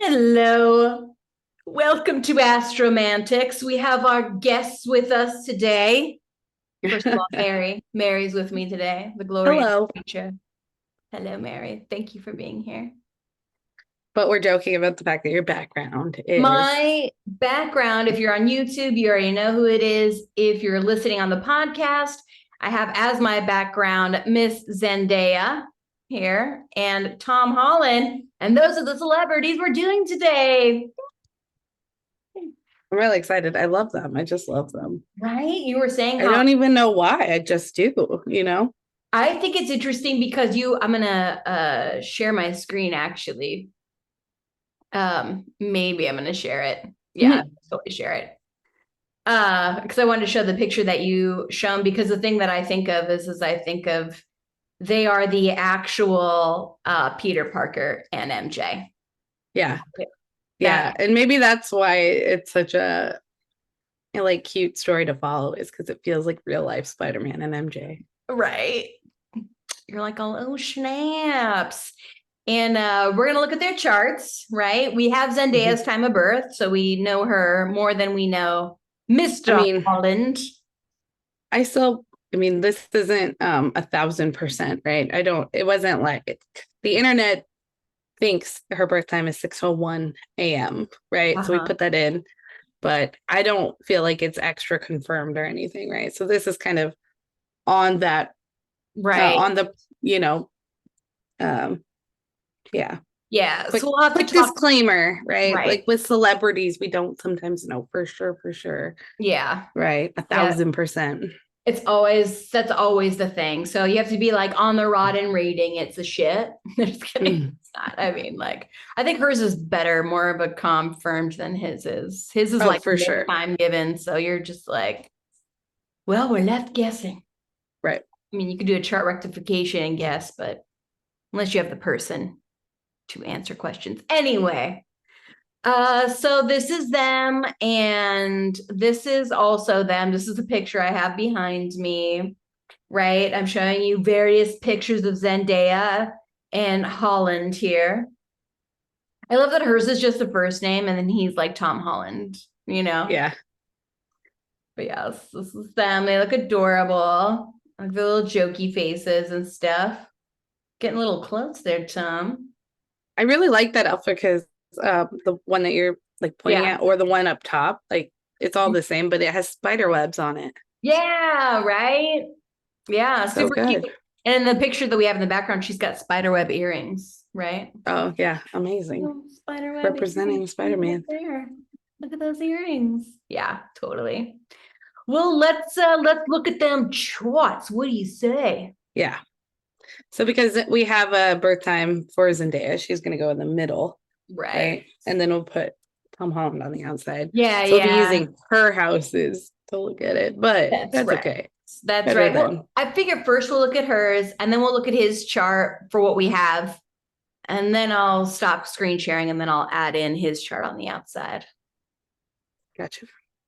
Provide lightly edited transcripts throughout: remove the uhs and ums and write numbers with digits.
Hello. Welcome to Astromantics. We have our guests with us today. First of all, Mary. Mary's with me today, the glorious Hello. creature. Hello, Mary. Thank you for being here. But we're joking about the fact that your background is, My background, if you're on YouTube, you already know who it is. If you're listening on the podcast, I have as my background Miss Zendaya here and Tom Holland. And those are the celebrities we're doing today. I'm really excited. I love them. I just love them. Right? You were saying I how don't even know why. I just do. I think it's interesting because I'm gonna share my screen actually. Maybe I'm gonna share it. Yeah, Mhm. totally share it. Because I wanted to show the picture that you shown because the thing that I think of is I think of they are the actual Peter Parker and MJ. Yeah. That Yeah. And maybe that's why it's such a like cute story to follow is because it feels like real life Spider-Man and MJ. right. You're like, oh snaps. And we're going to look at their charts, right? We have Mhm. Zendaya's time of birth, so we know her more than we know I Mr. mean, Holland. I still I mean, this isn't 1,000%, right? I don't it wasn't like the internet thinks her birth time is 6:01 a.m., right? So we Uh-huh. put that in, but I don't feel like it's extra confirmed or anything, right? So this is kind of on that, Right. on the, you know, um, yeah. Yeah. So Quick, we'll have to quick talk. disclaimer, right? Right. Like with celebrities, we don't sometimes know for sure, Yeah. right? A Yeah. thousand percent. That's always the thing. So you have to be like on the rotten rating. It's a shit. Just kidding. Mm. It's not. I mean, like, I think hers is better, more of a confirmed than his is. His is Oh, like for no sure. time given. So you're just like, well, we're left guessing. Right. I mean, you could do a chart rectification and guess, but unless you have the person to answer questions. Anyway, so this is them, and this is also them. This is the picture I have behind me, right? I'm showing you various pictures of Zendaya and Holland here. I love that hers is just the first name, and then he's like Tom Holland, you know? Yeah. But yes, this is them. They look adorable, like the little jokey faces and stuff. Getting a little close there, Tom. I really like that outfit because the one that you're like pointing Yeah. at or the one up top, like it's all the same, but it has spider webs on it. Yeah, right? Yeah, So super cute. good. And in the picture that we have in the background, she's got spiderweb earrings, right? Oh, yeah. Amazing. Little spiderweb earrings Representing right Spider-Man. there. Look at those earrings. Yeah, totally. Well, let's look at them charts. What do you say? Yeah. So because we have a birth time for Zendaya, she's going to go in the middle, Right. right? And then we'll put Tom Holland on the outside. Yeah, So we'll be yeah. using her houses to look at it, but That's that's right. okay. That's Better right. than, Well, I figure first we'll look at hers and then we'll look at his chart for what we have. And then I'll stop screen sharing and then I'll add in his chart on the outside. gotcha.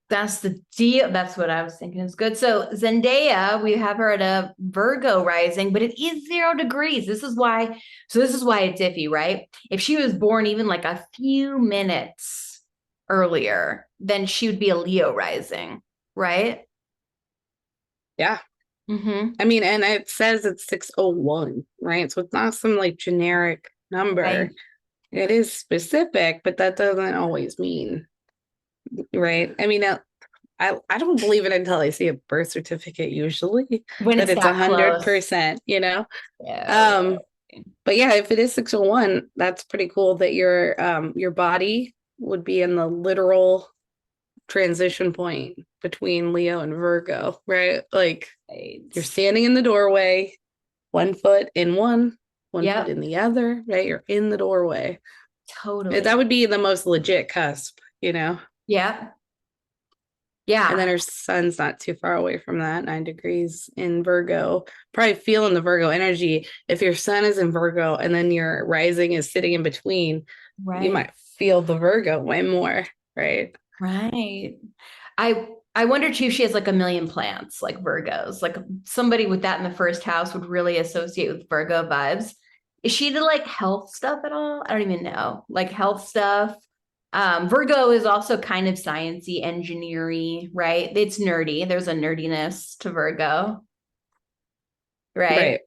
That's the deal. That's what I was thinking is good. So Zendaya, we have her at a Virgo rising, but it is 0 degrees. This is why it's iffy, right? If she was born even like a few minutes earlier, then she would be a Leo rising, right? Yeah. Mm-hmm. I mean, and it says it's 6:01, right? So it's not some like generic number. Right. It is specific, but that doesn't always mean, right? I mean, I don't believe it until I see a birth certificate usually When that it's it's a that hundred close. percent, you know? Yeah, Um, but yeah, if it is 6:01, that's pretty cool that your body would be in the literal transition point between Leo and Virgo, right? Like you're right. standing in the doorway, one foot in one foot Yep, in the other, right? You're in the doorway. totally. That would be the most legit cusp, you know? Yeah, And then yeah, her sun's not too far away from that, 9 degrees in Virgo. Probably feeling the Virgo energy. If your sun is in Virgo and then your rising is sitting in between, you right, might feel the Virgo way more, right? right. I wonder too if she has like a million plants, like Virgos. Like somebody with that in the first house would really associate with Virgo vibes. Is she into like health stuff at all? I don't even know. Like health stuff. Virgo is also kind of sciencey, engineering, right? It's nerdy. There's a nerdiness to Virgo, right? Right.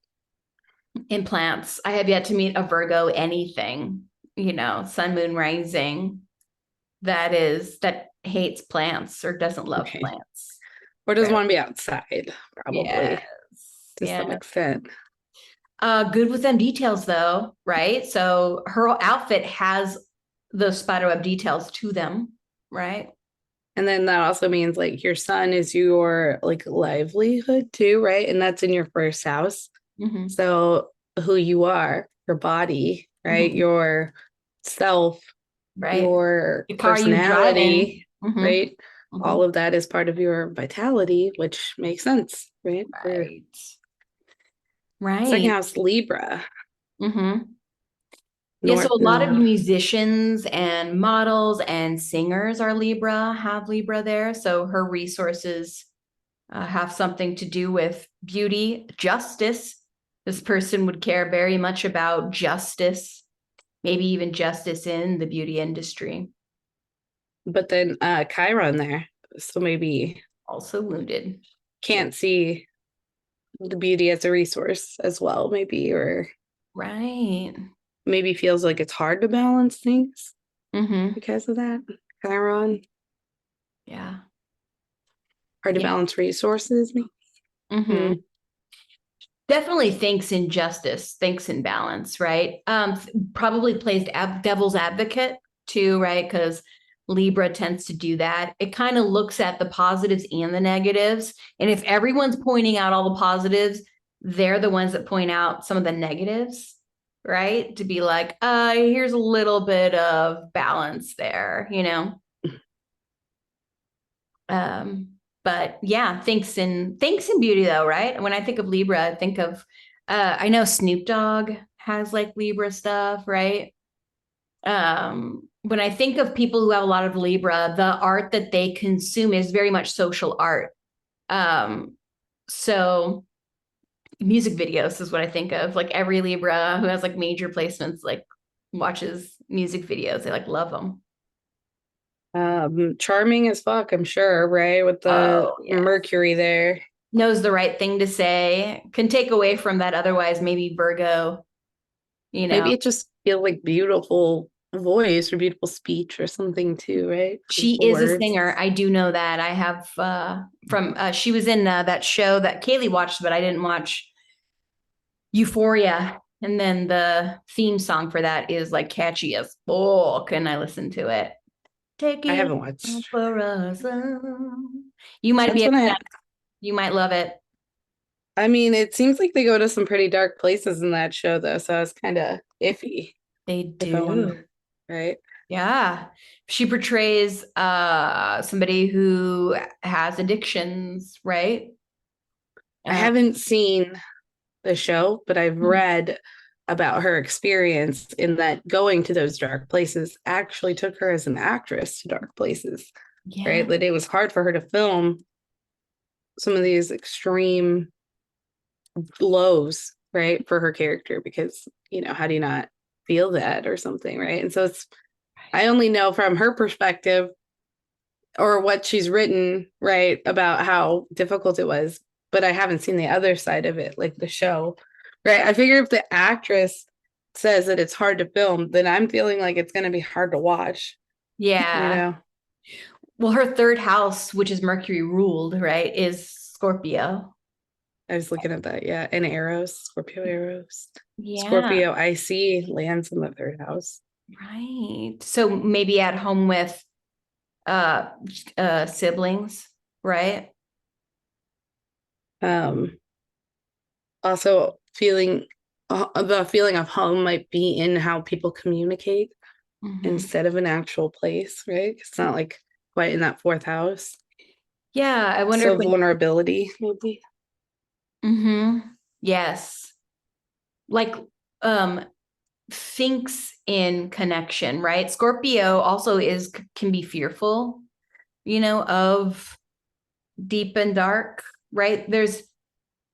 In plants. I have yet to meet a Virgo anything, sun, moon, rising that hates plants or doesn't love Right. plants. Or doesn't Right. want to be outside, Yes. probably to some Yeah. extent. Good with them details though, right? So her outfit has the spiderweb details to them, right? And then that also means like your sun is your like livelihood too, right? And that's in your first house. Mm-hmm. So who you are, your body, right? Mm-hmm. Your self, Right. your The car you driving. personality, Mm-hmm. right? Mm-hmm. All of that is part of your vitality, which makes sense, right? For Right. second Right. house Libra, Mm-hmm. Yeah, so North a lot of Node. musicians and models and singers are Libra, have Libra there. So her resources have something to do with beauty, justice. This person would care very much about justice, maybe even justice in the beauty industry. But then Chiron there. So maybe Also wounded. can't see the beauty as a resource as well, maybe, or Right. maybe feels like it's hard to balance things Mm-hmm. because of that. Chiron, Yeah. hard to Yeah. balance resources. Maybe. Mm-hmm. Hmm. Definitely thinks in justice, thinks in balance, right? Probably plays devil's advocate too, right? Because Libra tends to do that. It kind of looks at the positives and the negatives. And if everyone's pointing out all the positives, they're the ones that point out some of the negatives, right? To be like, here's a little bit of balance there, Um, but yeah, thanks in beauty though, right? When I think of Libra, I think of I know Snoop Dogg has like Libra stuff, right? When I think of people who have a lot of Libra, the art that they consume is very much social art. Um, so music videos is what I think of. Like every Libra who has like major placements, like watches music videos. They like love them. Charming as fuck, I'm sure, right? With the Oh yeah. Mercury there. Knows the right thing to say, can take away from that otherwise maybe Virgo, you Maybe know. it just feels like beautiful voice or beautiful speech or something too, right? She Beautiful is a words. singer. I do know that. I have from she was in that show that Kaylee watched, but I didn't watch, Euphoria. And then the theme song for that is like catchy as fuck, and I listened to it. Take I it haven't watched. for us. You might That's be, when you might love it. I mean, it seems like they go to some pretty dark places in that show though, so I was kind of iffy They if I want to, do. right? Yeah. She portrays somebody who has addictions, right? I Uh, haven't seen the show, but I've read about her experience in that going to those dark places actually took her as an actress to dark places, yeah. right? That it was hard for her to film some of these extreme lows, right, for her character because, how do you not feel that or something, right? And so I only know from her perspective or what she's written, right, about how difficult it was, but I haven't seen the other side of it, like the show, right? I figure if the actress says that it's hard to film, then I'm feeling like it's going to be hard to watch, you Yeah. know? Well, her third house, which is Mercury ruled, right, is Scorpio. I was looking at that. Yeah. And arrows, Scorpio arrows. Yeah. Scorpio, I see lands in the third house. Right. So maybe at home with uh siblings, right? Um, Also feeling the feeling of home might be in how people communicate Hmm. instead of an actual place, right? It's not like quite in that fourth house. Yeah, I wonder if So like, vulnerability, maybe. yes. Like um thinks in connection, right? Scorpio also can be fearful, of deep and dark, right?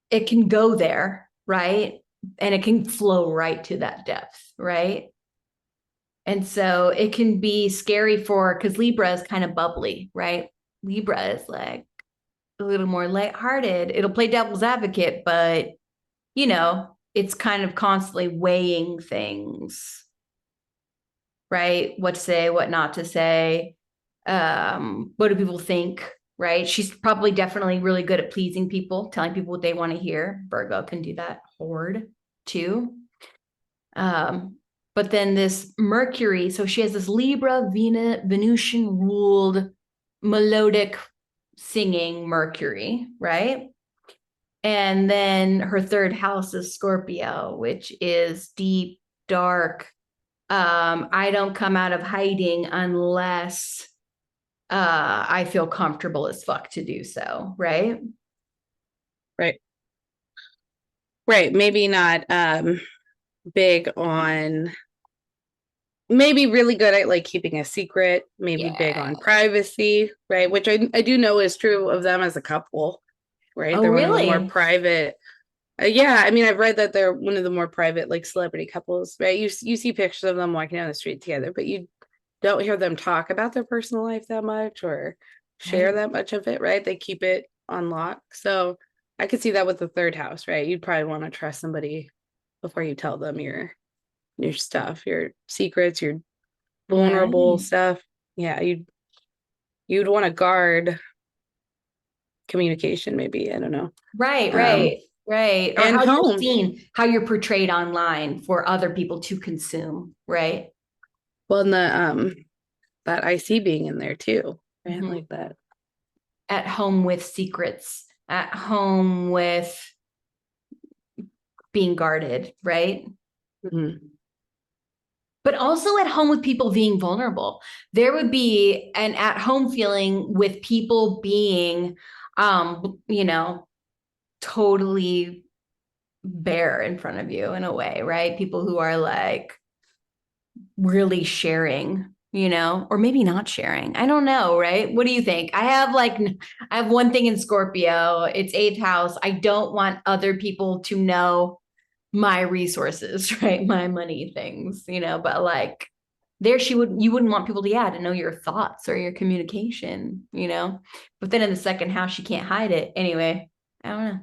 It can go there, right? and it can flow right to that depth, right? And so it can be scary for, because Libra is kind of bubbly, right? Libra is like a little more lighthearted. It'll play devil's advocate, but it's kind of constantly weighing things, right? What to say, what not to say. What do people think, right? She's probably definitely really good at pleasing people, telling people what they want to hear. Virgo can do that hard too. But then this Mercury, so she has this Libra, Venusian ruled melodic singing Mercury, right? And then her third house is Scorpio, which is deep, dark. I don't come out of hiding unless I feel comfortable as fuck to do so, right? Right. Right. Maybe not big on, maybe really good at like keeping a secret, maybe big Yeah. on privacy, right? Which I do know is true of them as a couple, right? Oh, They're one of the more really? private. Yeah, I mean, I've read that they're one of the more private, like celebrity couples, right? You see pictures of them walking down the street together, but you don't hear them talk about their personal life that much or share Right. that much of it, right? They keep it on lock. So I could see that with the third house, right? You'd probably want to trust somebody before you tell them your stuff, your secrets, your vulnerable Right. stuff. Yeah, you'd want to guard communication, maybe. I don't know. Right, Um, right, right. Or and how you're home. seen, how you're portrayed online for other people to consume, right? Well, and the that I see being in there too, right? Mhm. Like that. At home with secrets, at home with being guarded, right? Mhm. But also at home with people being vulnerable. There would be an at home feeling with people being, totally bare in front of you in a way, right? People who are like really sharing, or maybe not sharing. I don't know, right? What do you think? I have one thing in Scorpio. It's eighth house. I don't want other people to know my resources, right? My money things, but like there you wouldn't want people to, yeah, to know your thoughts or your communication, But then in the second house, you can't hide it. Anyway, I don't know.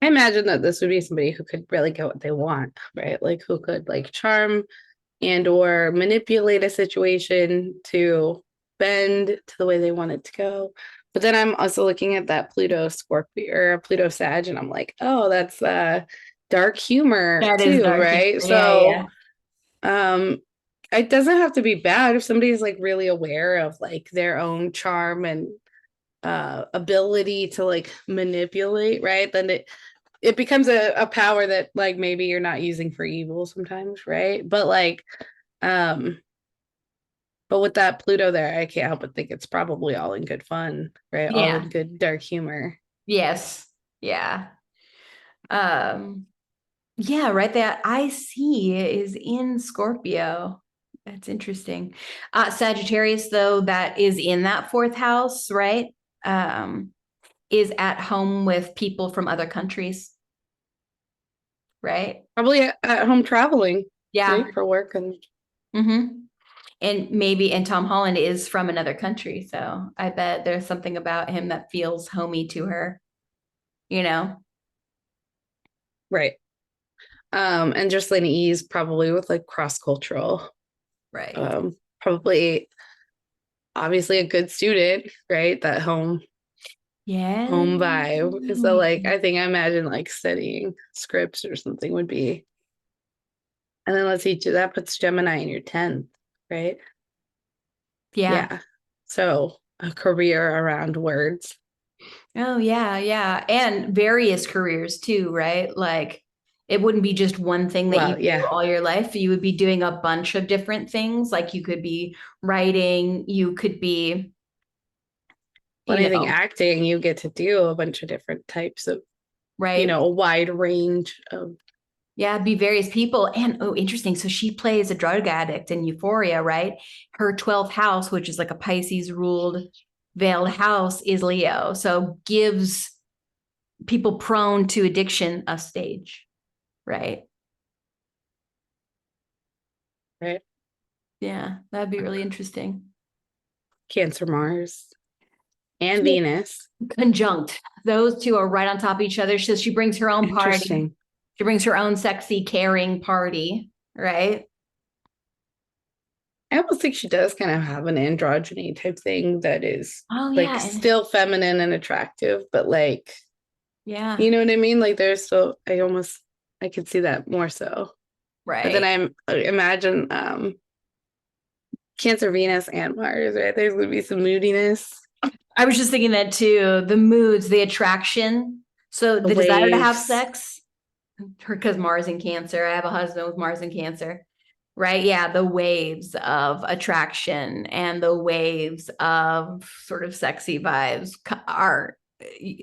I imagine that this would be somebody who could really get what they want, right? Like who could like charm and or manipulate a situation to bend to the way they want it to go. But then I'm also looking at that Pluto Scorpio or Pluto Sag, and I'm like, oh, that's dark humor That is too, dark. right? Yeah, So yeah. um it doesn't have to be bad if somebody's like really aware of like their own charm and ability to like manipulate, right? Then it becomes a power that like maybe you're not using for evil sometimes, right? But like um but with that Pluto there, I can't help but think it's probably all in good fun, right? All in Yeah. good dark humor. Yes. Yeah. Um, yeah, right. That I see is in Scorpio. That's interesting. Sagittarius, though, that is in that fourth house, right? Um, is at home with people from other countries, right? Probably at home traveling, Yeah. right? For work and Mm-hmm. And Tom Holland is from another country, so I bet there's something about him that feels homey to her, you know? right. And just like ease probably with like cross-cultural. Right. Probably obviously a good student, right? That Yeah. home vibe. So like I imagine like studying scripts or something would be. And then let's see, that puts Gemini in your 10th, right? Yeah. Yeah. So a career around words. Oh, yeah, yeah. And various careers too, right? Like it wouldn't be just one thing that you Well, do yeah. all your life. You would be doing a bunch of different things. Like you could be writing, you could be, Well, you anything know, acting, you get to do a bunch of different types of, right? a wide range of. Yeah, be various people. And oh, interesting. So she plays a drug addict in Euphoria, right? Her 12th house, which is like a Pisces ruled veiled house, is Leo. So gives people prone to addiction a stage, right? right? Yeah, that'd be really interesting. Cancer, Mars, and Venus. Conjunct. Those two are right on top of each other. So she brings her own party. Interesting. She brings her own sexy, caring party, right? I almost think she does kind of have an androgyny type thing that is Oh like yeah, and still feminine and attractive, but like, yeah, you know what I mean? Like there's still, I could see that more so. But then right. I imagine Cancer, Venus, and Mars, right? There's gonna be some moodiness, I was just thinking that too. The moods, the attraction. So the the desire to have waves. sex, because Mars in Cancer. I have a husband with Mars in Cancer, right? Yeah, the waves of attraction and the waves of sort of sexy vibes are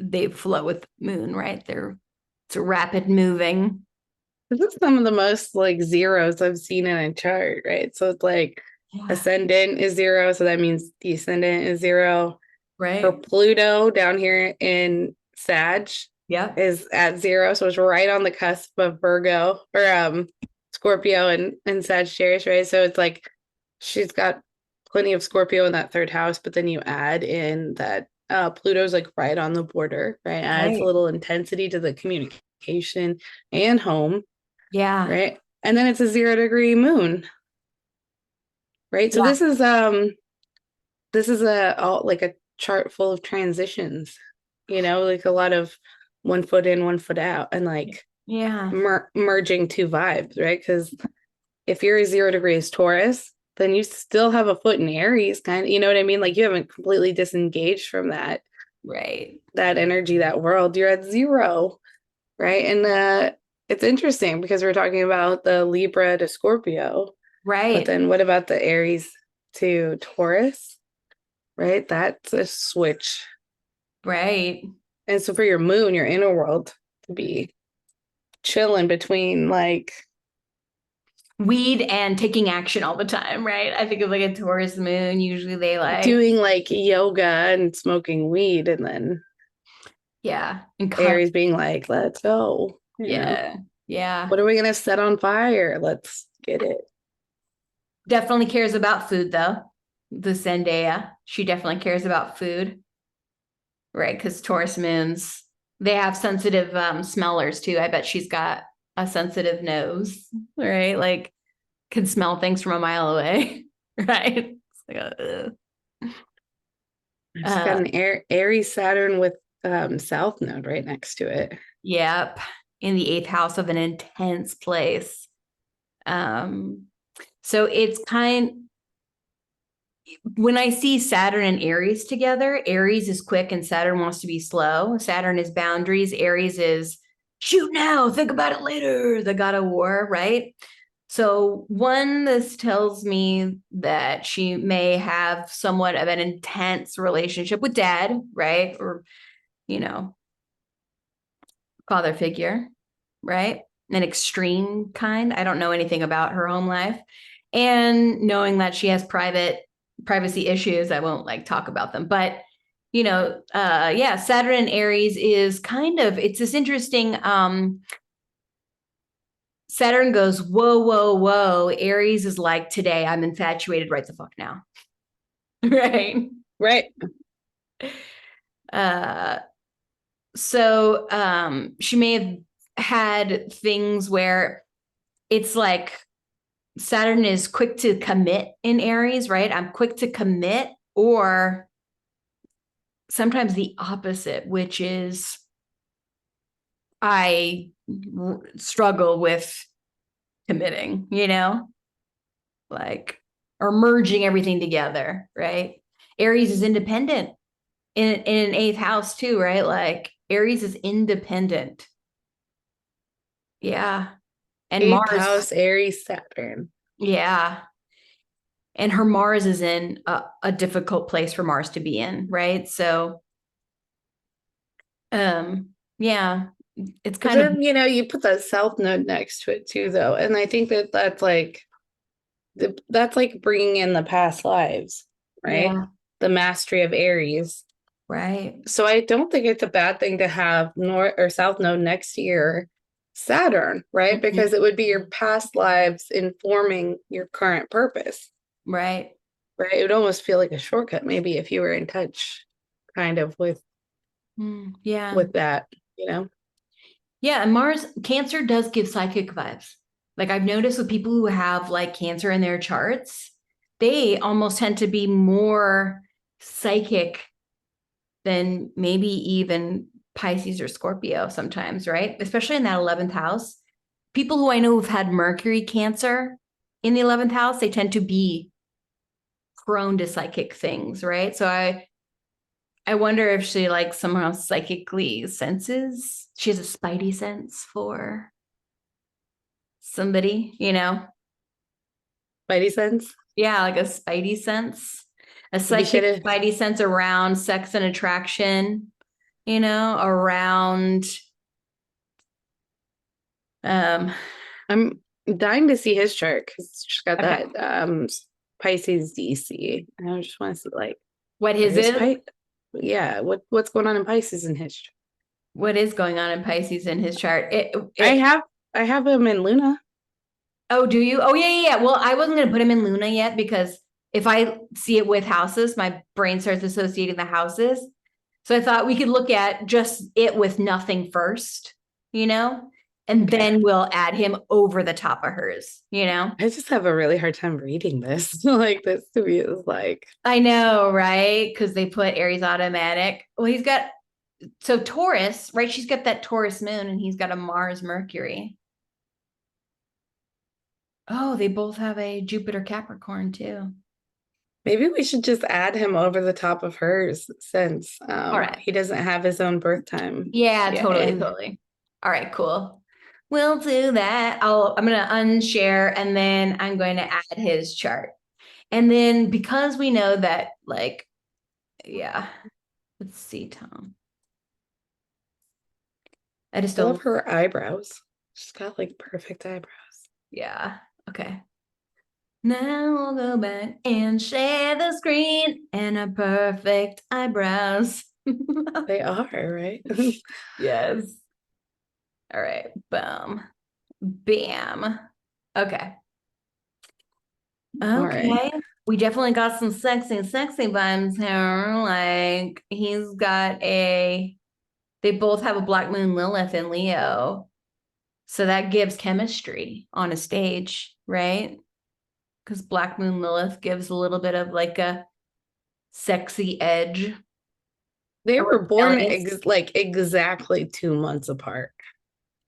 they flow with moon, right? It's rapid moving. This is some of the most like zeros I've seen in a chart, right? So it's like Yeah. ascendant is zero, so that means descendant is zero. Her Right. Pluto down here in Sag Yep. is at zero, so it's right on the cusp of Virgo or Scorpio and Sagittarius, right? So it's like she's got plenty of Scorpio in that third house, but then you add in that Pluto's like right on the border, right? Adds a Right. little intensity to the communication and home, Yeah. right? And then it's a 0 degree moon, right? So Yeah. this is like a chart full of transitions, like a lot of 1 foot in, 1 foot out, and like Yeah. merging two vibes, right? Because if you're a 0 degrees Taurus, then you still have a foot in Aries, kind of, you know what I mean? Like you haven't completely disengaged from Right. that energy, that world. You're at zero, right? And it's interesting because we're talking about the Libra to Scorpio, but Right. then what about the Aries to Taurus, right? That's a switch. Right. And so for your moon, your inner world to be chilling between like Weed and taking action all the time, right? I think of like a Taurus moon. Usually they like, doing like yoga and smoking weed, and then yeah, and Aries being like, let's go. yeah, yeah. What are we gonna set on fire? Let's get it. Definitely cares about food though. The Zendaya, she definitely cares about food, right? Because Taurus moons, they have sensitive smellers too. I bet she's got a sensitive nose, right? Like can smell things from a mile away, right? It's like, It's got uh, an Aries Saturn with South Node right next to it. yep, in the eighth house of an intense place. Um, so it's when I see Saturn and Aries together, Aries is quick and Saturn wants to be slow. Saturn is boundaries. Aries is shoot now, think about it later, the god of war, right? So, one, this tells me that she may have somewhat of an intense relationship with dad, right? Or, you know, father figure, right? An extreme kind. I don't know anything about her home life. And knowing that she has privacy issues, I won't like talk about them. But yeah, Saturn and Aries is it's this interesting Saturn goes, whoa, whoa, whoa. Aries is like, today I'm infatuated right the fuck now. Right. Right. Uh so she may have had things where it's like Saturn is quick to commit in Aries, right? I'm quick to commit, or sometimes the opposite, which is I struggle with committing, like, or merging everything together, right? Aries is independent in an eighth house too, right? Like Aries is independent. Yeah. And Eighth Mars, house, Aries, Saturn. yeah. And her Mars is in a difficult place for Mars to be in, right? So, yeah, it's But kind of, then, you put that South Node next to it too, though. And I think that's like bringing in the past lives, right? yeah, The mastery of Aries. right. So I don't think it's a bad thing to have North or South Node next to your Saturn, right? Mhm. Because it would be your past lives informing your current purpose, Right. right? It would almost feel like a shortcut, maybe if you were in touch kind of Yeah. with that, you know? Yeah, and Mars Cancer does give psychic vibes. Like I've noticed with people who have like Cancer in their charts, they almost tend to be more psychic than maybe even Pisces or Scorpio sometimes, right? Especially in that 11th house. People who I know who've had Mercury Cancer in the 11th house, they tend to be prone to psychic things, right? So I wonder if she like somehow psychically senses. She has a spidey sense for somebody, you know? Spidey sense. Yeah, like a spidey sense, a Maybe she psychic had a, spidey sense around sex and attraction, you know, around um I'm dying to see his chart because she's got okay. that Pisces DC. I just want to see like What where his is is? Pi yeah, what's going on in Pisces in his chart? What is going on in Pisces in his chart? I It have I have him in Luna. Oh, do you? Oh, yeah, yeah, yeah. Well, I wasn't going to put him in Luna yet because if I see it with houses, my brain starts associating the houses. So I thought we could look at just it with nothing first, you know, and Okay. then we'll add him over the top of hers, you know? I just have a really hard time reading this. Like this to me is like I know, right? Because they put Aries automatic. Well, he's got, so Taurus, right? She's got that Taurus moon and he's got a Mars Mercury. Oh, they both have a Jupiter Capricorn too. maybe we should just add him over the top of hers since All right. he doesn't have his own birth time. Yeah, Yeah, totally, and totally. All right, cool. We'll do that. I'm gonna unshare and then I'm going to add his chart. And then because we know that, like, yeah, let's see, Tom. I just I love don't, her eyebrows. She's got like perfect eyebrows. yeah, okay. Now we'll go back and share the screen and a perfect eyebrows. They are, right? Yes. All right, boom, bam. Okay. All right. Okay. We definitely got some sexy vibes here. Like he's got they both have a Black Moon Lilith in Leo. So that gives chemistry on a stage, right? Because Black Moon Lilith gives a little bit of like a sexy edge, They a were born rebellious. like exactly 2 months apart.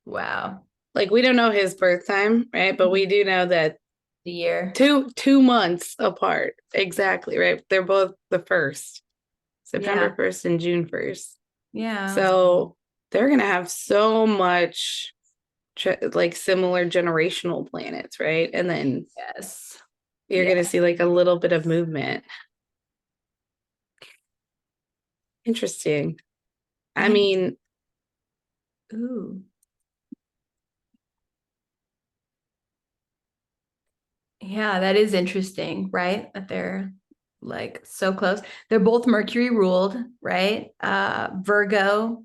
Wow. Like we don't know his birth time, right? But we do know that The year. two months apart. Exactly, right? They're both the first, September Yeah. 1st and June 1st. Yeah. So they're gonna have so much like similar generational planets, right? And then Yes. you're Yeah. gonna see like a little bit of movement. Interesting. I Yeah. mean, Ooh. Yeah, that is interesting, right? That they're like so close. They're both Mercury ruled, right? Virgo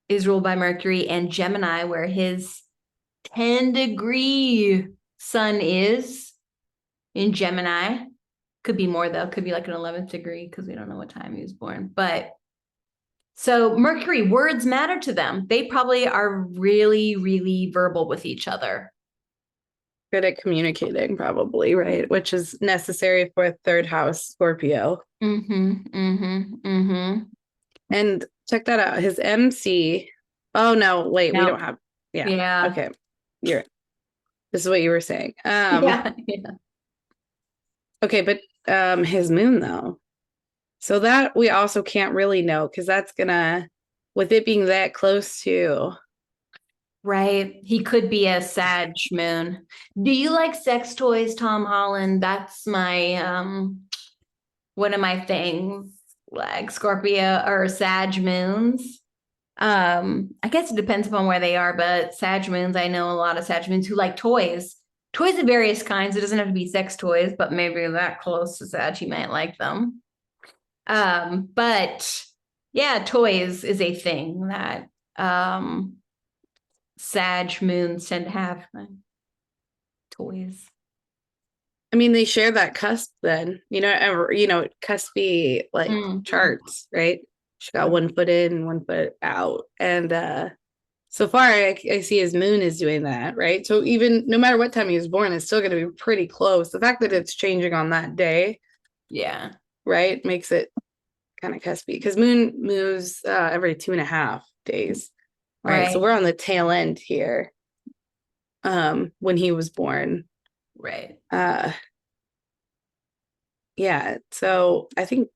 is ruled by Mercury and Gemini, where his 10-degree sun is in Gemini. Could be more though, could be like an 11th degree because we don't know what time he was born. But so Mercury, words matter to them. They probably are really, really verbal with each other. good at communicating, probably, right? Which is necessary for a third house Scorpio. Mm-hmm, mm-hmm, mm-hmm. And check that out. His MC. Oh no, wait, we No, don't have. Yeah. yeah. Okay. You're this is what you were saying. Yeah, yeah. Okay, but his moon though. So that we also can't really know because that's gonna with it being that close to Right. He could be a Sag moon. Do you like sex toys, Tom Holland? That's my one of my things, like Scorpio or Sag moons. I guess it depends upon where they are, but Sag moons, I know a lot of Sag moons who like toys. Toys of various kinds. It doesn't have to be sex toys, but maybe that close to Sag, you might like them. But yeah, toys is a thing that Sag moons tend to have toys. I mean, they share that cusp then, cuspy like Mm. charts, right? She got 1 foot in, 1 foot out. And so far I see his moon is doing that, right? So even no matter what time he was born, it's still gonna be pretty close. The fact that it's changing on that day, Yeah. right, makes it kind of cuspy because moon moves every 2.5 days. Right. So Right. we're on the tail end here. When he was born. Right. Uh yeah. So I think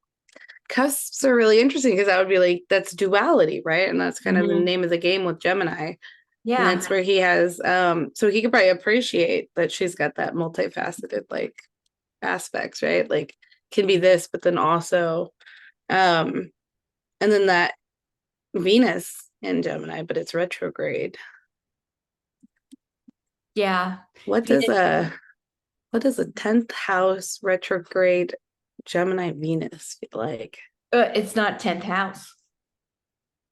cusps are really interesting because that would be like that's duality, right? And that's kind of the Mhm. name of the game with Gemini. And Yeah. that's where he has so he could probably appreciate that she's got that multifaceted like aspects, right? Like can be this, but then also and then that Venus in Gemini, but it's retrograde. Yeah. What does a what does a 10th house retrograde Gemini Venus feel like? It's not 10th house.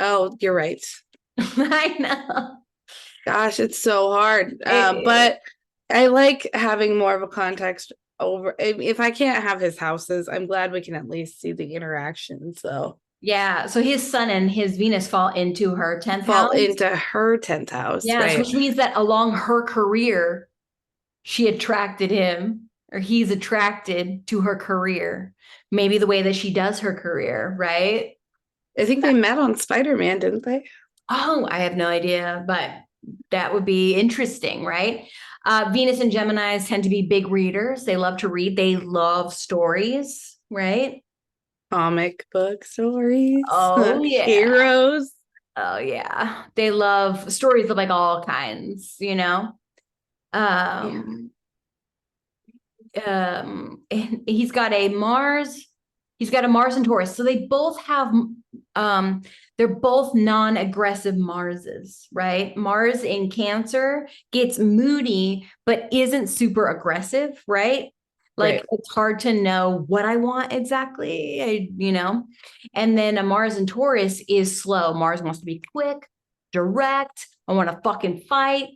Oh, you're right. I know. Gosh, it's so hard. It- But I like having more of a context over if I can't have his houses, I'm glad we can at least see the interaction. So yeah. So his sun and his Venus fall into her 10th fall house. into her 10th house, Yeah. So right? which means that along her career, she attracted him or he's attracted to her career. Maybe the way that she does her career, right? I think they met on Spider-Man, didn't they? Oh, I have no idea, but that would be interesting, right? Venus and Geminis tend to be big readers. They love to read. They love stories, right? Comic book stories, Oh yeah. heroes. Oh yeah. They love stories of like all kinds, you know? Yeah, Um, and he's got a Mars and Taurus. So they both have they're both non-aggressive Marses, right? Mars in Cancer gets moody but isn't super aggressive, right? Like right. it's hard to know what I want exactly. And then a Mars in Taurus is slow. Mars wants to be quick, direct. I want to fucking fight.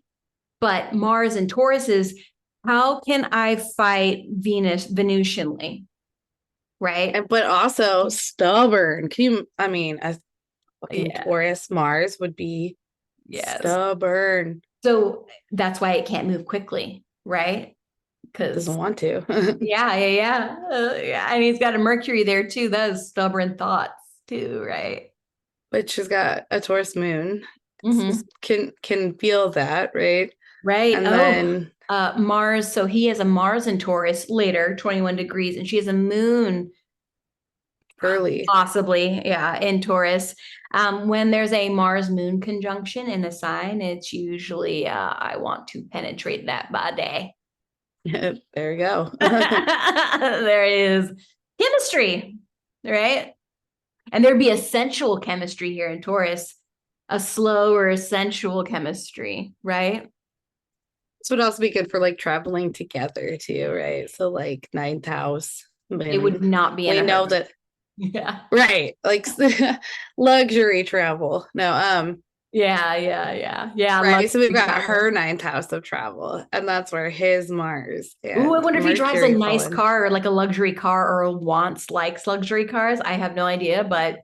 But Mars and Taurus is how can I fight Venusianly? Right? And but also stubborn. I mean, a fucking Yeah. Taurus Mars would be Yes. stubborn. So that's why it can't move quickly, right? Doesn't Because want to. yeah. And he's got a Mercury there too. Those stubborn thoughts too, right? But she's got a Taurus moon. Mm-hmm. Can feel that, right? Right. And Oh, then Mars. So he has a Mars in Taurus later, 21 degrees, and she has a moon early. possibly, yeah, in Taurus. When there's a Mars moon conjunction in a sign, it's usually I want to penetrate that body. There you go. There is chemistry, right? And there'd be a sensual chemistry here in Taurus, a slower sensual chemistry, right? This would also be good for like traveling together too, right? So like ninth house. It would And not be in we a know hurry. that Yeah. right, like luxury travel. No, Yeah. right. So we've Luxury got travel. her ninth house of travel, and that's where his Mars Ooh, I and wonder if he drives a Mercury fall nice in. car, like a luxury car, or likes luxury cars. I have no idea, but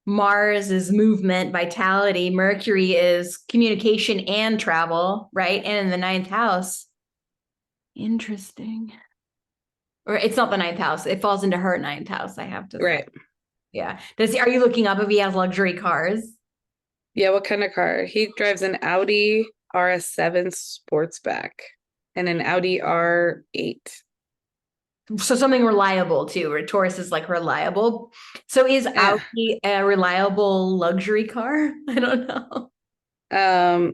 Mars is movement, vitality. Mercury is communication and travel, right? And in the ninth house, interesting. Or it's not the ninth house; it falls into her ninth house. I have to say, Right. yeah. Are you looking up if he has luxury cars? Yeah, what kind of car? He drives an Audi RS7 Sportsback and an Audi R8. So something reliable too. Where Taurus is like reliable. So is Yeah. Audi a reliable luxury car? I don't know. Um,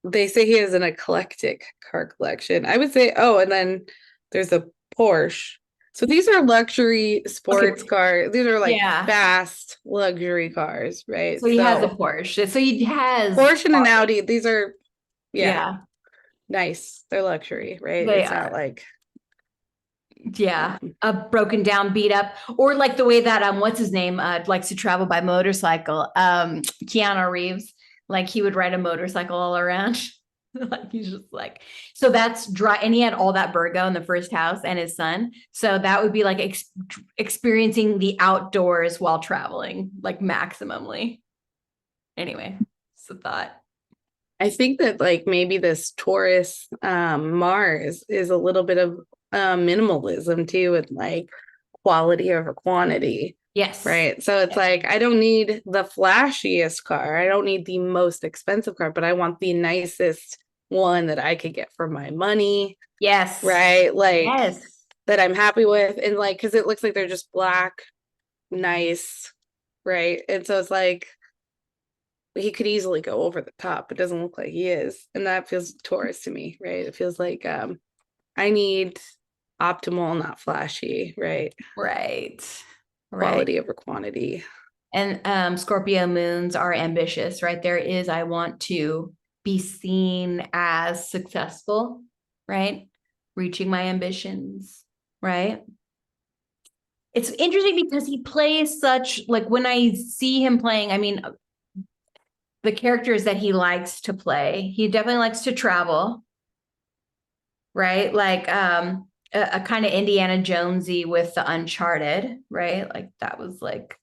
they say he has an eclectic car collection. I would say, oh, and then there's a Porsche. So these are luxury sports Okay. cars. These are like Yeah. fast luxury cars, right? So he has a So Porsche. So he has, Porsche and an Audi, these are, yeah, yeah, nice. They're luxury, right? they It's not are. like, Yeah. um, A broken down, beat up, or like the way that what's his name likes to travel by motorcycle. Keanu Reeves. Like he would ride a motorcycle all around. Like he's just like, so that's dry. And he had all that Virgo in the first house and his son. So that would be like experiencing the outdoors while traveling, like maximally. Anyway, it's a thought. I think that like maybe this Taurus Mars is a little bit of minimalism too, with like quality over quantity. Yes. Right. So it's Yes. like, I don't need the flashiest car. I don't need the most expensive car, but I want the nicest one that I could get for my money. Yes. Right. Like Yes. that I'm happy with. And like, because it looks like they're just black, nice. Right. And so it's like, he could easily go over the top. It doesn't look like he is. And that feels Taurus to me. Right. It feels like I need optimal, not flashy. Right. Right. Right. Quality over quantity. And Scorpio moons are ambitious, right? There is, I want to be seen as successful, right? Reaching my ambitions, right? It's interesting because he plays such, like when I see him playing, I mean, the characters that he likes to play, he definitely likes to travel, right? Like a kind of Indiana Jonesy with the Uncharted, right? Like that was like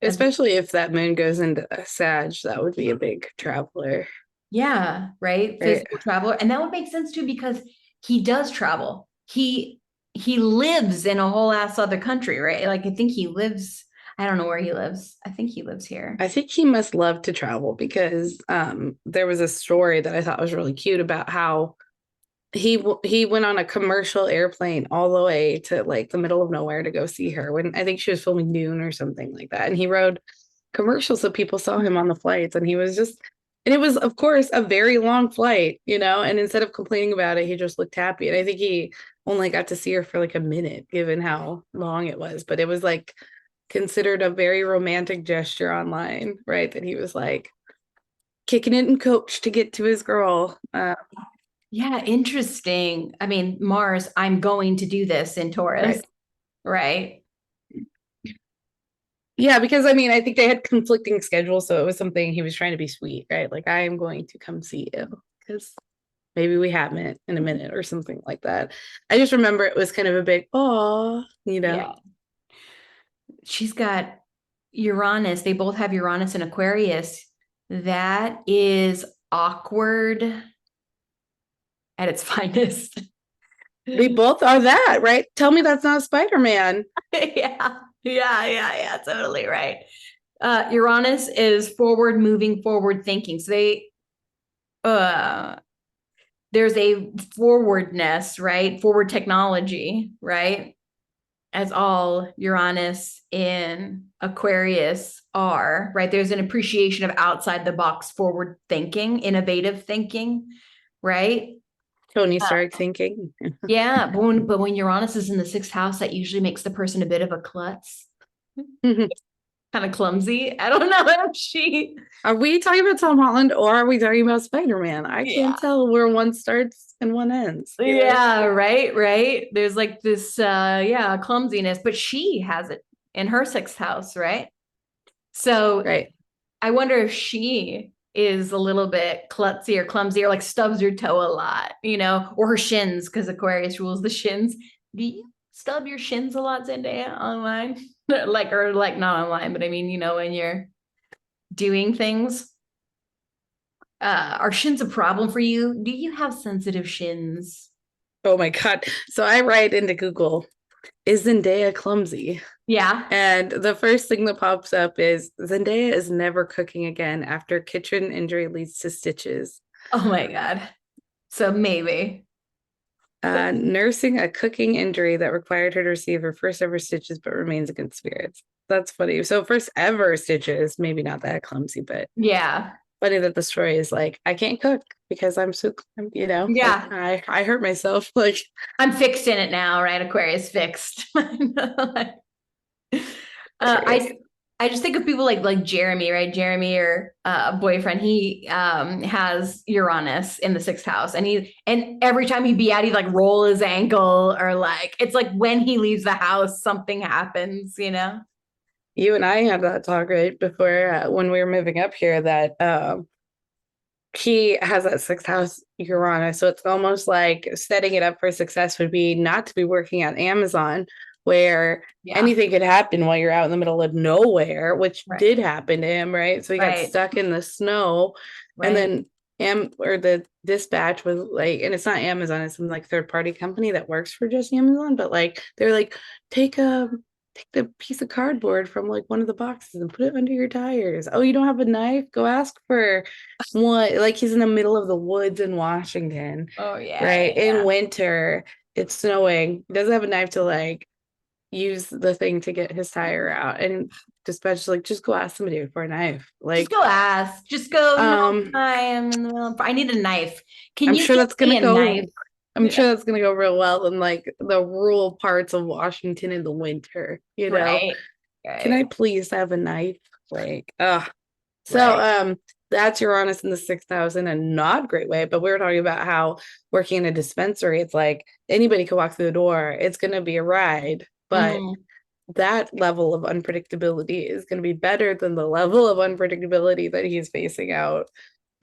Especially if that moon goes into Sag, that would be a big traveler. yeah, right. Right. Physical traveler. And that would make sense too because he does travel. He lives in a whole ass other country, right? Like I think he lives, I don't know where he lives. I think he lives here. I think he must love to travel because there was a story that I thought was really cute about how he went on a commercial airplane all the way to like the middle of nowhere to go see her when I think she was filming Dune or something like that. And he rode commercials so people saw him on the flights and he was just and it was of course a very long flight, and instead of complaining about it, he just looked happy. And I think he only got to see her for like a minute given how long it was, but it was like considered a very romantic gesture online, right? That he was like kicking it in coach to get to his girl. Yeah, interesting. I mean, Mars, I'm going to do this in Taurus, Right. right? Yeah, because I mean, I think they had conflicting schedules, so it was something he was trying to be sweet, right? Like, I am going to come see you because maybe we haven't in a minute or something like that. I just remember it was kind of a big, oh. Yeah. She's got Uranus. They both have Uranus and Aquarius. That is awkward at its finest. They both are that, right? Tell me that's not Spider-Man. Yeah, totally right. Uranus is forward moving, forward thinking. So uh there's a forwardness, right? Forward technology, right? As all Uranus in Aquarius are, right? There's an appreciation of outside the box forward thinking, innovative thinking, right? Tony Stark thinking. Yeah, but when Uranus is in the sixth house, that usually makes the person a bit of a klutz, kind of clumsy. I don't know if she. Are we talking about Tom Holland or are we talking about Spider-Man? I Yeah. can't tell where one starts and one ends. Yeah, right. There's like this yeah, clumsiness, but she has it in her sixth house, right? So Right. I wonder if she is a little bit klutzy or clumsy or like stubs her toe a lot, or her shins, because Aquarius rules the shins. Do you stub your shins a lot, Zendaya, online? or not online, but I mean, when you're doing things. Are shins a problem for you? Do you have sensitive shins? Oh my God. So I write into Google, is Zendaya clumsy? Yeah. And the first thing that pops up is Zendaya is never cooking again after kitchen injury leads to stitches. Oh my God. So maybe. Nursing a cooking injury that required her to receive her first ever stitches, but remains in good spirits. That's funny. So first ever stitches, maybe not that clumsy, but Yeah. funny that the story is like, I can't cook because I'm so, like Yeah. I hurt myself. Like, I'm fixed in it now, right? Aquarius fixed. I I just think of people like Jeremy, right? Jeremy or boyfriend, he has Uranus in the sixth house, and every time he'd be out, he'd like roll his ankle or like it's like when he leaves the house, something happens. you and I had that talk right before when we were moving up here that he has that sixth house Uranus. So it's almost like setting it up for success would be not to be working at Amazon, where Yeah. anything could happen while you're out in the middle of nowhere, which Right. did happen to him, right? So he got Right. stuck in the snow, and Right. then the dispatch was like, and it's not Amazon, it's some like third party company that works for just Amazon, but like they're like, take a take the piece of cardboard from like one of the boxes and put it under your tires. Oh, you don't have a knife? Go ask for one. Like he's in the middle of the woods in Washington, Oh yeah, right? yeah, In yeah. winter, it's snowing. He doesn't have a knife to like use the thing to get his tire out. And dispatch like, just go ask somebody for a knife. Just Like, go ask. Just go, um, I am in the middle I need a knife. Can I'm you sure get that's me gonna a go. knife? I'm Yeah. sure that's gonna go real well in like the rural parts of Washington in the winter, you know. Right. Can I Right. please have a knife? Like, so Right. that's Uranus in the sixth house in a not great way. But we were talking about how working in a dispensary, it's like anybody could walk through the door. It's gonna be a ride, but Mhm. that level of unpredictability is going to be better than the level of unpredictability that he's facing out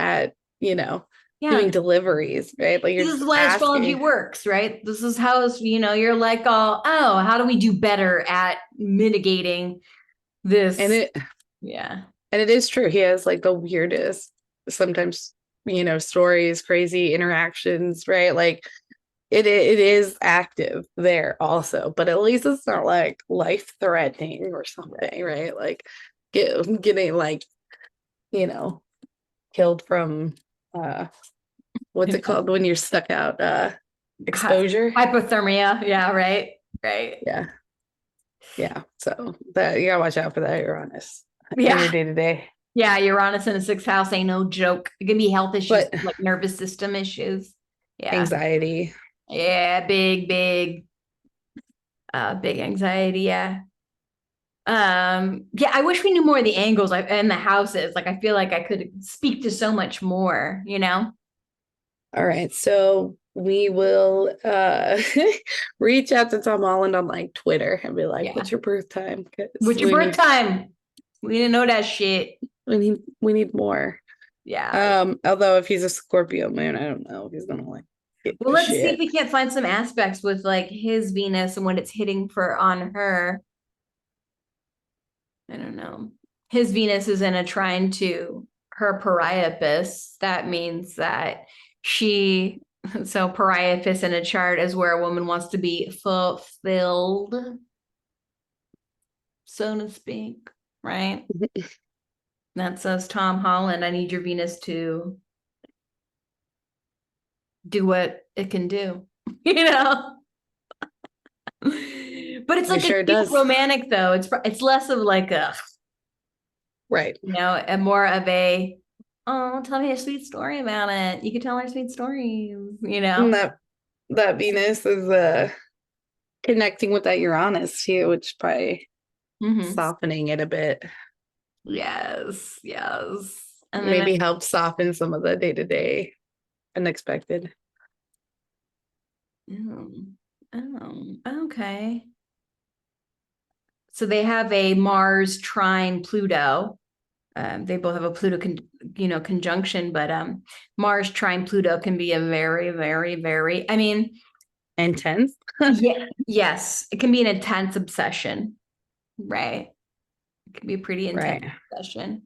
at, Yeah. doing deliveries, right? Like This you're is why astrology asking, works, right? This is how, you're like, oh, how do we do better at mitigating and this? it Yeah. and it is true. He has like the weirdest, sometimes, stories, crazy interactions, right? Like it is active there also, but at least it's not like life threatening or something, Right. right? Like getting like, you know, killed from uh what's it called when you're stuck out? Exposure. Hypothermia. Yeah, right. Right. Yeah, yeah. So that you gotta watch out for that, Uranus, in Yeah. your day to day. Yeah. Uranus in the sixth house ain't no joke. It can be health issues, But like nervous system issues. Yeah. anxiety. Yeah. Big anxiety. Yeah. Yeah, I wish we knew more of the angles and the houses. Like I feel like I could speak to so much more. All right, so we will reach out to Tom Holland on like Twitter and be like, Yeah. "What's your birth time?" Because What's your birth time? We didn't know that shit. we need more. Yeah. Although if he's a Scorpio moon, I don't know if he's gonna like get Well, the let's see if shit. we can't find some aspects with like his Venus and what it's hitting for on her. I don't know. His Venus is in a trine to her Priapus. That means that she, so Priapus in a chart is where a woman wants to be fulfilled, so to speak, right? That says Tom Holland, I need your Venus to do what it can do, you know? But it's It like a sure cute does. romantic though. It's less of like a, Right. and more of a, oh, tell me a sweet story about it. You could tell her sweet stories. And that Venus is connecting with that Uranus too, which probably Hmm. softening it a bit. Yes, yes. And then, Maybe help soften some of the day to day unexpected. okay. So they have a Mars trine Pluto. They both have a conjunction, but Mars trine Pluto can be a very, very, very, I mean, Intense. yeah, yes, it can be an intense obsession, right? It can be a pretty intense Right. obsession.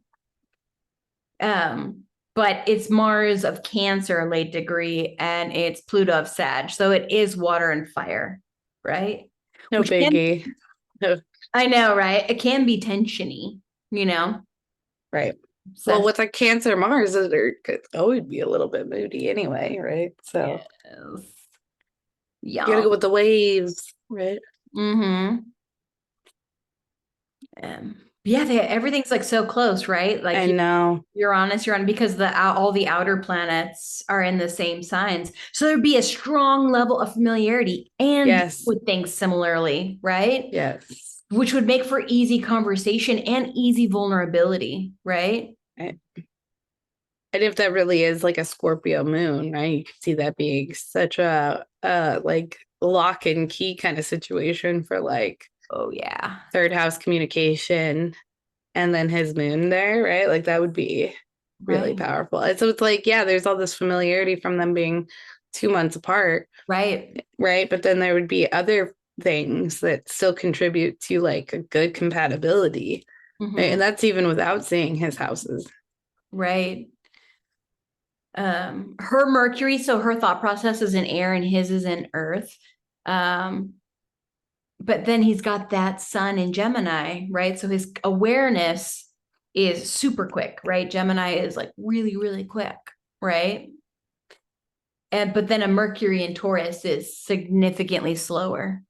Um, but it's Mars of Cancer late degree and it's Pluto of Sag. So it is water and fire, right? No Which can, biggie. No, I know, right? It can be tensiony, you know, right. Well, obsessed. with a Cancer Mars, there could always be a little bit moody anyway, right? So Yes. you gotta Yum. go with the waves, right? Mm-hmm. Yeah, everything's like so close, right? Like I know. You're on because all the outer planets are in the same signs. So there'd be a strong level of familiarity and Yes. would think similarly, right? Yes. Which would make for easy conversation and easy vulnerability, right? Right. And if that really is like a Scorpio moon, right? You could see that being such a like lock and key kind of situation for like Oh yeah. third house communication and then his moon there, right? Like that would be really Right. powerful. And so it's like, yeah, there's all this familiarity from them being 2 months apart, Right. right? But then there would be other things that still contribute to like a good compatibility, right? Hmm. And that's even without seeing his houses. Right. Her Mercury, so her thought process is in air and his is in earth. Um, but then he's got that sun in Gemini, right? So his awareness is super quick, right? Gemini is like really, really quick, right? And but then a Mercury in Taurus is significantly slower.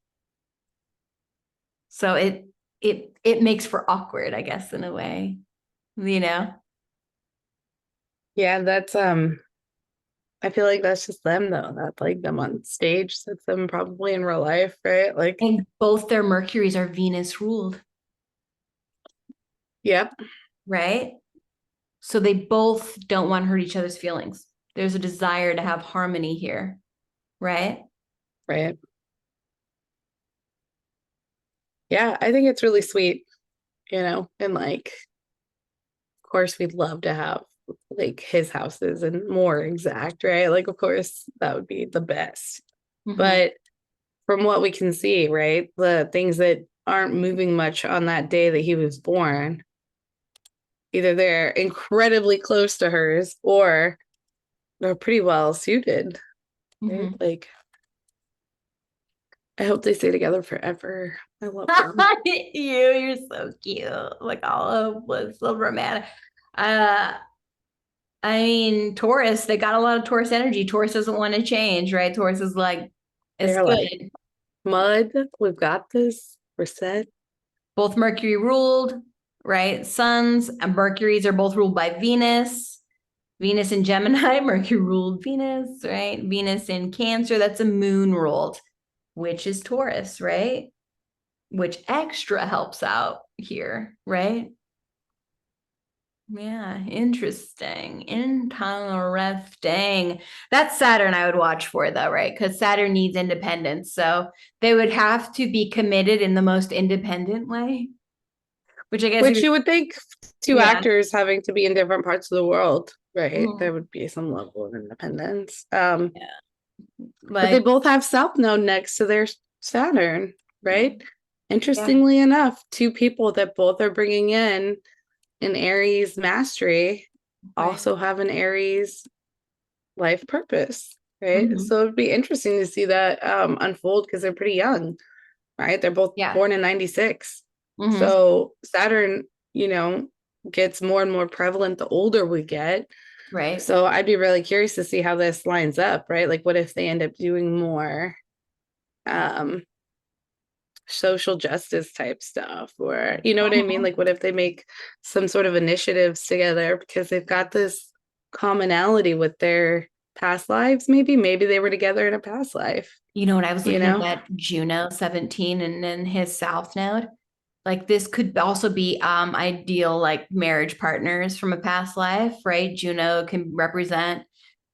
So it makes for awkward, I guess, in a way, you know? Yeah, that's I feel like that's just them though. That's like them on stage. That's them probably in real life, right? Like, And both their Mercuries are Venus ruled, yep, right? So they both don't want to hurt each other's feelings. There's a desire to have harmony here, right? right. Yeah, I think it's really sweet, and like, of course, we'd love to have like his houses and more exact, right? Like, of course, that would be the best. Mm-hmm. But from what we can see, right, the things that aren't moving much on that day that he was born, either they're incredibly close to hers or they're pretty well suited, right? Mm-hmm. Like, I hope they stay together forever. I love them. You're so cute. Like all of was so romantic. Uh, I mean, Taurus, they got a lot of Taurus energy. Taurus doesn't want to change, right? Taurus is like, it's They're like, good. mud, we've got this. We're set. Both Mercury ruled, right? Suns and Mercuries are both ruled by Venus. Venus in Gemini, Mercury ruled Venus, right? Venus in Cancer, that's a moon ruled, which is Taurus, right? Which extra helps out here, right? Yeah, interesting. Interesting. That's Saturn I would watch for though, right? Because Saturn needs independence. So they would have to be committed in the most independent way, which I guess, Which you would think two yeah. actors having to be in different parts of the world, right? Mhm. There would be some level of independence. Yeah. But they Like, both have South Node next to their Saturn, yeah. right? Yeah. Interestingly enough, two people that both are bringing in an Aries mastery Right. also have an Aries life purpose, right? Hmm. So it'd be interesting to see that unfold because they're pretty young, right? They're both Yeah. born in 96. Hmm. So Saturn, you know, gets more and more prevalent the older we get. Right. So I'd be really curious to see how this lines up, right? Like what if they end up doing more um social justice type stuff, or you know what I mean, Mhm. like what if they make some sort of initiatives together because they've got this commonality with their past lives. Maybe they were together in a past life, You know what? I was you looking at know. that Juno 17 and then his South Node. Like this could also be ideal like marriage partners from a past life, right? Juno can represent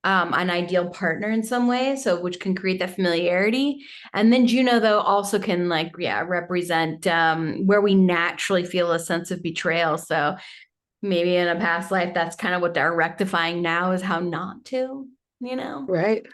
an ideal partner in some way, so which can create that familiarity. And then Juno though also can like represent where we naturally feel a sense of betrayal. So maybe in a past life, that's kind of what they're rectifying now is how not to, you know? Right,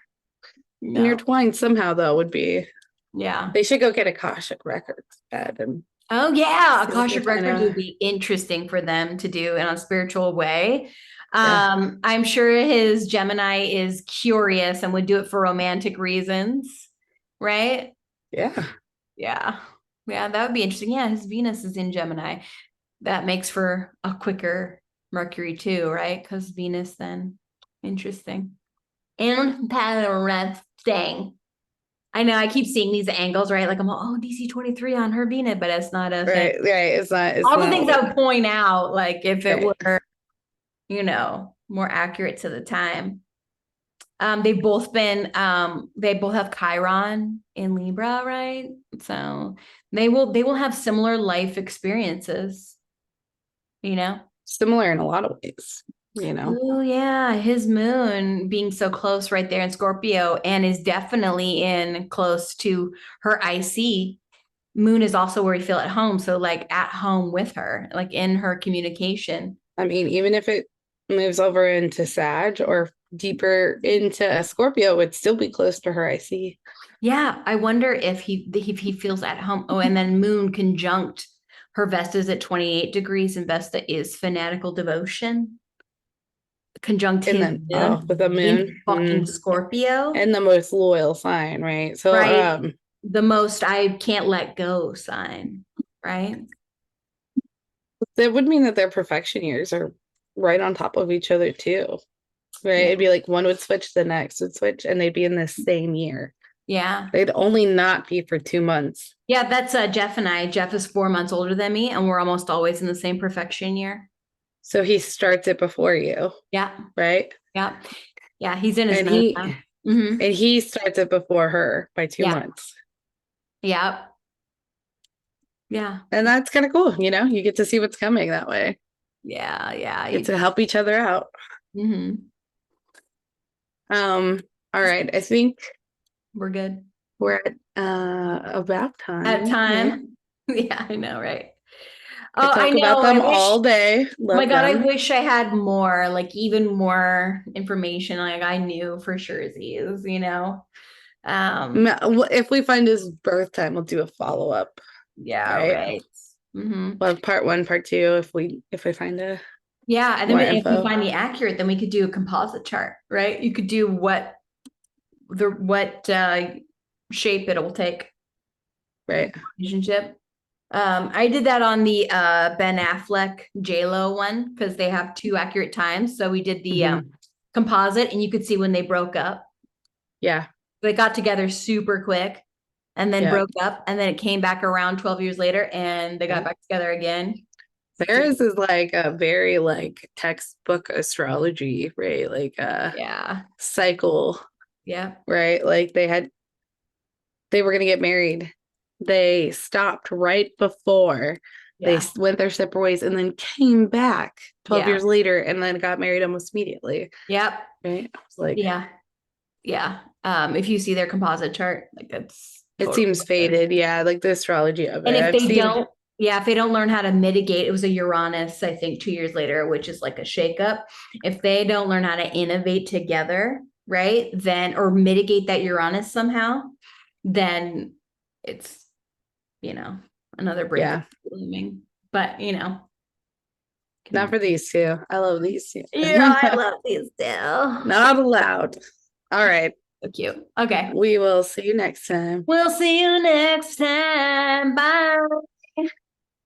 No. intertwined somehow though would be, Yeah. they should go get Akashic records and Oh yeah, see what they're Akashic trying records would to. be interesting for them to do in a spiritual way. Yeah, I'm sure his Gemini is curious and would do it for romantic reasons, right? yeah. Yeah. Yeah, that would be interesting. Yeah, his Venus is in Gemini. That makes for a quicker Mercury too, right? Because Venus then. Interesting. Interesting. I know I keep seeing these angles, right? Like I'm like, oh, DC 23 on her Venus, but it's not a thing. Right, it's All the not things what. I would point out, like if it Right, were, more accurate to the time. They both have Chiron in Libra, right? So they will have similar life experiences, you know? similar in a lot of ways. Oh yeah, his moon being so close right there in Scorpio and is definitely in close to her IC. Moon is also where we feel at home. So like at home with her, like in her communication. I mean, even if it moves over into Sag or deeper into Scorpio, would still be close to her, I see. Yeah, I wonder if he feels at home. Oh, and then Moon conjunct her Vesta is at 28 degrees, and Vesta is fanatical devotion. Conjunct And his then, oh, moon with the in moon. fucking Scorpio, And the most loyal sign, right? So, right? The most I can't let go sign, right? that would mean that their perfection years are right on top of each other too, right? Yeah. It'd be like one would switch, the next would switch, and they'd be in the same year. Yeah. They'd only not be for 2 months. Yeah, that's Jeff and I. Jeff is 4 months older than me, and we're almost always in the same perfection year. So he starts it before you, Yeah. right? Yeah. Yeah. He's in his And nose he now. Mm-hmm. and he starts it before her by two Yeah. months. Yeah. Yeah. And that's kind of cool, you get to see what's coming that way. Yeah. Yeah. Get to help each other out. Mm-hmm. All right. I think We're good. we're at about time. At Right? time. Yeah, I know, right? I Oh, I talk about know. I them wish. all day. Oh my Love God, I them. wish I had more, like even more information. Like I knew for sure these, If we find his birth time, we'll do a follow-up, Yeah, right? right. Mm-hmm. We'll have part one, part two if we find Yeah, and then more if we info. find the accurate, then we could do a composite chart, right? You could do what shape it'll take Right. relationship. I did that on the Ben Affleck J-Lo one because they have two accurate times. So we did the Mhm. composite, and you could see when they broke up. Yeah. They got together super quick and then Yeah. broke up, and then it came back around 12 years later and they got Yeah. back together again. Theirs is like a very like textbook astrology, right? Like a Yeah. cycle, Yeah. right? Like they were gonna get married. They stopped right before they Yeah. went their separate ways and then came back 12 Yeah. years later and then got married almost immediately. Yep. Right. I was like, Yeah. Yeah. If you see their composite chart, like that's it totally seems faded. Yeah, like the astrology of And it. if I've they seen, don't, yeah, if they don't learn how to mitigate, it was a Uranus, I think 2 years later, which is like a shakeup. If they don't learn how to innovate together, right, then or mitigate that Uranus somehow, then it's another breakup yeah, looming. But not for these two. I love these two. yeah, I love these too. Not allowed. All right. So cute. Okay. We will see you next time. We'll see you next time. Bye.